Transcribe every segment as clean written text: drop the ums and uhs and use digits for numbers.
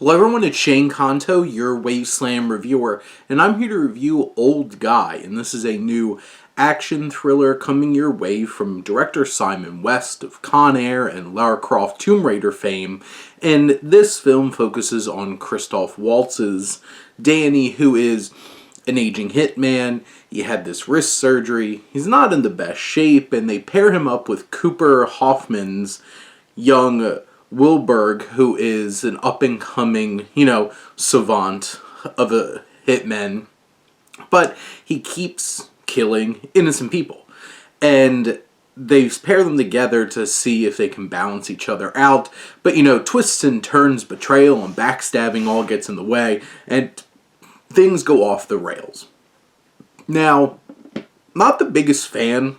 Hello everyone, it's Shane Kanto, your Wasteland reviewer, and I'm here to review Old Guy, and this is a new action thriller coming your way from director Simon West of Con Air and Lara Croft Tomb Raider fame, and this film focuses on Christoph Waltz's Danny, who is an aging hitman. He had this wrist surgery, he's not in the best shape, and they pair him up with Cooper Hoffman's young Wihlborg, who is an up-and-coming, savant of a hitman. But he keeps killing innocent people. And they pair them together to see if they can balance each other out. But, twists and turns, betrayal, and backstabbing all gets in the way. And things go off the rails. Now, not the biggest fan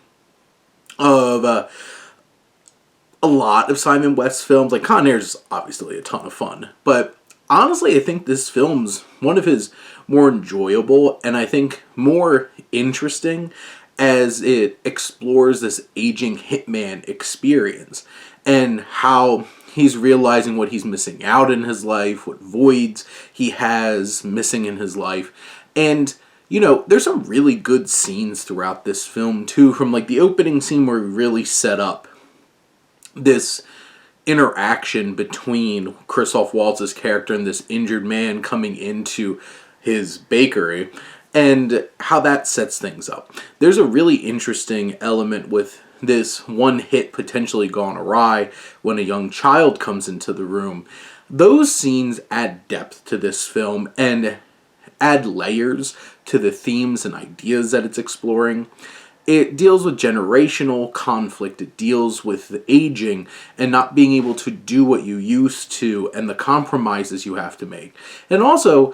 of a lot of Simon West's films. Like, Con Air's obviously a ton of fun, but honestly, I think this film's one of his more enjoyable and I think more interesting as it explores this aging hitman experience and how he's realizing what he's missing out in his life, what voids he has missing in his life. And there's some really good scenes throughout this film too, from like the opening scene where we really set up this interaction between Christoph Waltz's character and this injured man coming into his bakery, and how that sets things up. There's a really interesting element with this one hit potentially gone awry when a young child comes into the room. Those scenes add depth to this film and add layers to the themes and ideas that it's exploring. It deals with generational conflict, it deals with the aging and not being able to do what you used to and the compromises you have to make. And also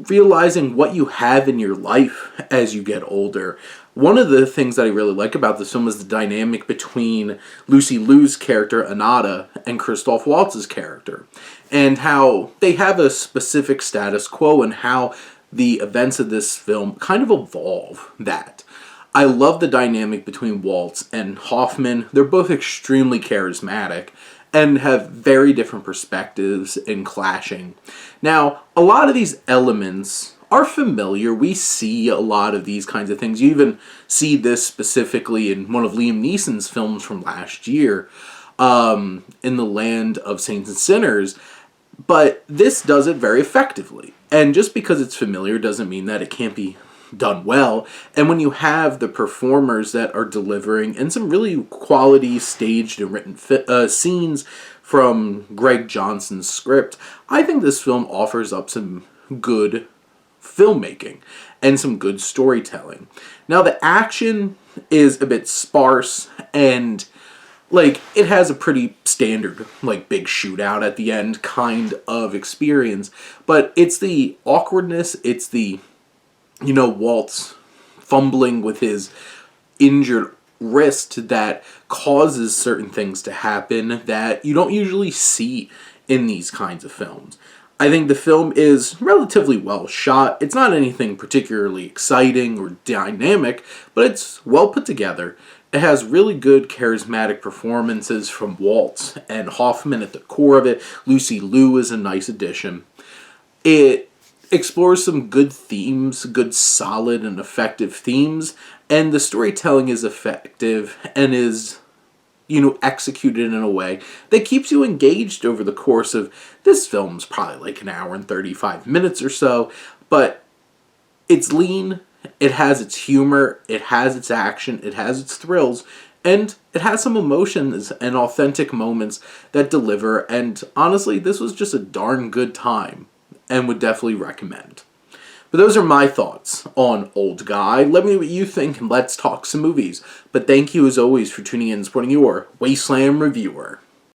realizing what you have in your life as you get older. One of the things that I really like about this film is the dynamic between Lucy Liu's character, Anata, and Christoph Waltz's character. And how they have a specific status quo and how the events of this film kind of evolve that. I love the dynamic between Waltz and Hoffman. They're both extremely charismatic and have very different perspectives in clashing. Now, a lot of these elements are familiar. We see a lot of these kinds of things. You even see this specifically in one of Liam Neeson's films from last year, In the Land of Saints and Sinners. But this does it very effectively. And just because it's familiar doesn't mean that it can't be done well. And when you have the performers that are delivering and some really quality staged and written scenes from Greg Johnson's script, I think this film offers up some good filmmaking and some good storytelling. Now, the action is a bit sparse and it has a pretty standard, big shootout at the end kind of experience, but it's the awkwardness, it's the Waltz fumbling with his injured wrist that causes certain things to happen that you don't usually see in these kinds of films. I think the film is relatively well shot. It's not anything particularly exciting or dynamic, but it's well put together. It has really good charismatic performances from Waltz and Hoffman at the core of it. Lucy Liu is a nice addition. It explores some good themes, good solid and effective themes, and the storytelling is effective and is, executed in a way that keeps you engaged over the course of this film's probably an hour and 35 minutes or so, but it's lean, it has its humor, it has its action, it has its thrills, and it has some emotions and authentic moments that deliver, and honestly, this was just a darn good time and would definitely recommend. But those are my thoughts on Old Guy. Let me know what you think and let's talk some movies. But thank you as always for tuning in and supporting your Wasteland reviewer.